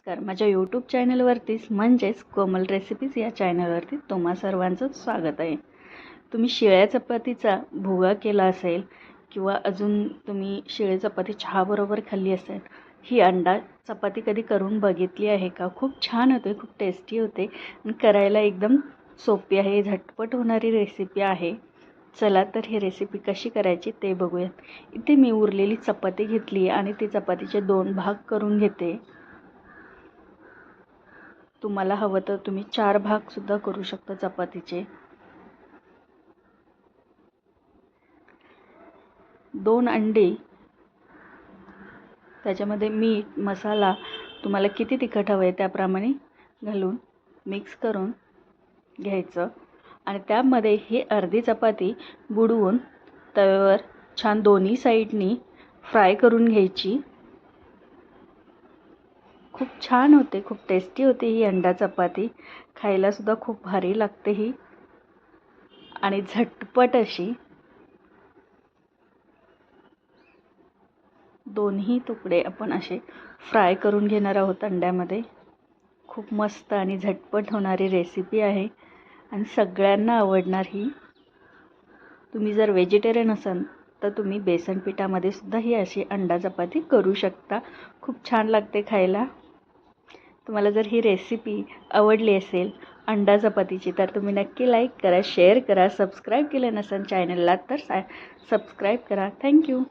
नमस्कार. माझ्या यूट्यूब चॅनलवरतीच म्हणजेच कोमल रेसिपीज या चॅनलवरती तुम्हा सर्वांचं स्वागत आहे. तुम्ही शिळ्या चपातीचा भुगा केला असेल किंवा अजून तुम्ही शिळी चपाती चहाबरोबर खाल्ली असेल, ही अंडा चपाती कधी करून बघितली आहे का? खूप छान होते, खूप टेस्टी होते आणि करायला एकदम सोपी आहे. झटपट होणारी रेसिपी आहे. चला तर ही रेसिपी कशी करायची ते बघूयात. इथे मी उरलेली चपाती घेतली आणि ती चपातीचे 2 भाग करून घेते. तुम्हाला हवं तर तुम्ही 4 भाग सुद्धा करू शकता चपातीचे. 2 अंडी, त्याच्यामध्ये मीठ मसाला तुम्हाला किती तिखट हवं आहे त्याप्रमाणे घालून मिक्स करून घ्यायचं आणि त्यामध्ये ही अर्धी चपाती बुडवून तव्यावर छान दोन्ही साईडनी फ्राय करून घ्यायची. खूप छान होते, खूप टेस्टी होते ही अंडा चपाती. खायला सुद्धा खूप भारी लागते ही आणि झटपट अशी. दोन्ही तुकडे आपण असे फ्राय करून घेणार आहोत अंड्यामध्ये. खूप मस्त आणि झटपट होणारी रेसिपी आहे आणि सगळ्यांना आवडणार ही. तुम्ही जर व्हेजिटेरियन असाल तर तुम्ही बेसन पिठामध्ये सुद्धा ही अशी अंडा चपाती करू शकता. खूप छान लागते खायला. तुम्हाला जर ही रेसिपी आवडली असेल अंडा चपातीची तर तुम्ही नक्की लाईक करा, शेअर करा. सबस्क्राईब केलं नसेल चॅनलला तर सबस्क्राईब करा. थँक्यू.